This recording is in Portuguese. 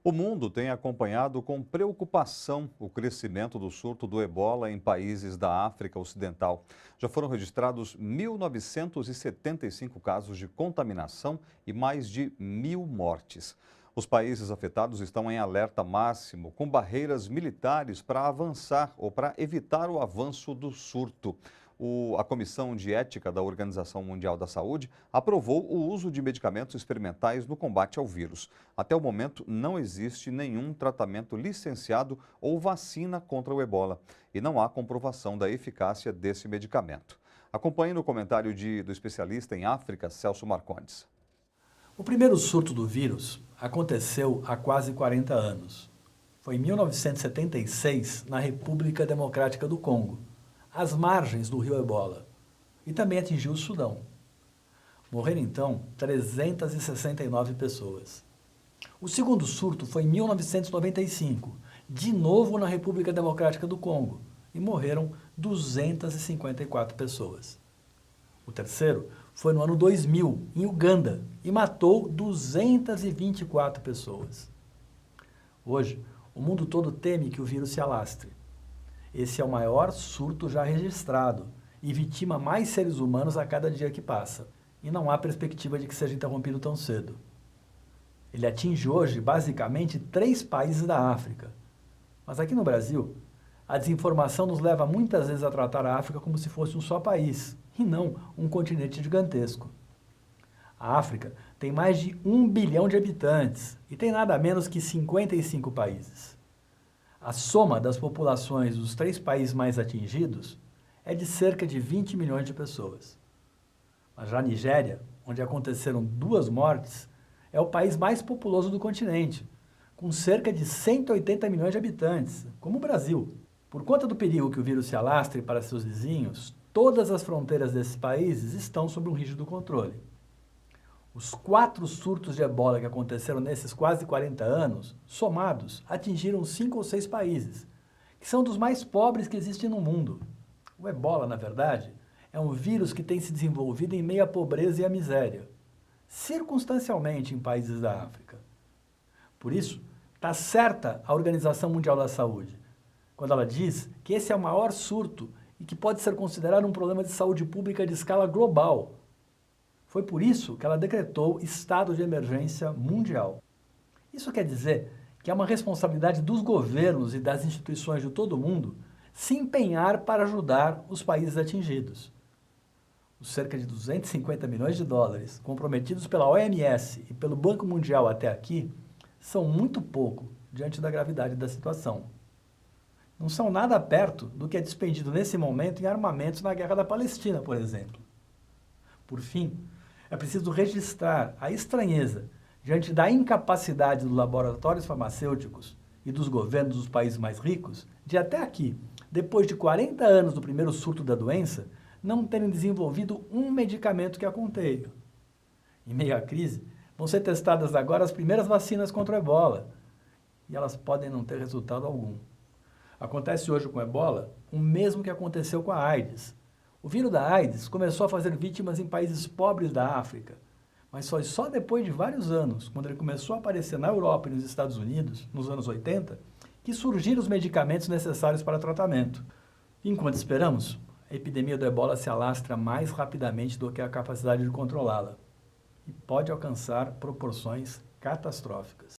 O mundo tem acompanhado com preocupação o crescimento do surto do ebola em países da África Ocidental. Já foram registrados 1.975 casos de contaminação e mais de 1.000 mortes. Os países afetados estão em alerta máximo, com barreiras militares para avançar ou para evitar o avanço do surto. A Comissão de Ética da Organização Mundial da Saúde aprovou o uso de medicamentos experimentais no combate ao vírus. Até o momento, não existe nenhum tratamento licenciado ou vacina contra o ebola e não há comprovação da eficácia desse medicamento. Acompanhe no comentário do especialista em África, Celso Marcondes. O primeiro surto do vírus aconteceu há quase 40 anos. Foi em 1976, na República Democrática do Congo, às margens do rio Ebola, e também atingiu o Sudão. Morreram então 369 pessoas. O segundo surto foi em 1995, de novo na República Democrática do Congo, e morreram 254 pessoas. O terceiro foi no ano 2000, em Uganda, e matou 224 pessoas. Hoje, o mundo todo teme que o vírus se alastre. Esse é o maior surto já registrado e vitima mais seres humanos a cada dia que passa. E não há perspectiva de que seja interrompido tão cedo. Ele atinge hoje, basicamente, 3 países da África. Mas aqui no Brasil, a desinformação nos leva muitas vezes a tratar a África como se fosse um só país, e não um continente gigantesco. A África tem mais de 1 bilhão de habitantes e tem nada menos que 55 países. A soma das populações dos 3 países mais atingidos é de cerca de 20 milhões de pessoas. Mas já a Nigéria, onde aconteceram 2 mortes, é o país mais populoso do continente, com cerca de 180 milhões de habitantes, como o Brasil. Por conta do perigo que o vírus se alastre para seus vizinhos, todas as fronteiras desses países estão sob um rígido controle. Os 4 surtos de ebola que aconteceram nesses quase 40 anos, somados, atingiram 5 ou 6 países, que são dos mais pobres que existem no mundo. O ebola, na verdade, é um vírus que tem se desenvolvido em meio à pobreza e à miséria, circunstancialmente em países da África. Por isso, está certa a Organização Mundial da Saúde, quando ela diz que esse é o maior surto e que pode ser considerado um problema de saúde pública de escala global. Foi por isso que ela decretou estado de emergência mundial. Isso quer dizer que é uma responsabilidade dos governos e das instituições de todo o mundo se empenhar para ajudar os países atingidos. Os cerca de 250 milhões de dólares comprometidos pela OMS e pelo Banco Mundial até aqui são muito pouco diante da gravidade da situação. Não são nada perto do que é despendido nesse momento em armamentos na guerra da Palestina, por exemplo. Por fim, é preciso registrar a estranheza diante da incapacidade dos laboratórios farmacêuticos e dos governos dos países mais ricos de até aqui, depois de 40 anos do primeiro surto da doença, não terem desenvolvido um medicamento que a contenha. Em meio à crise, vão ser testadas agora as primeiras vacinas contra o ebola, e elas podem não ter resultado algum. Acontece hoje com o ebola o mesmo que aconteceu com a AIDS. O vírus da AIDS começou a fazer vítimas em países pobres da África, mas foi só depois de vários anos, quando ele começou a aparecer na Europa e nos Estados Unidos, nos anos 80, que surgiram os medicamentos necessários para tratamento. Enquanto esperamos, a epidemia do ebola se alastra mais rapidamente do que a capacidade de controlá-la e pode alcançar proporções catastróficas.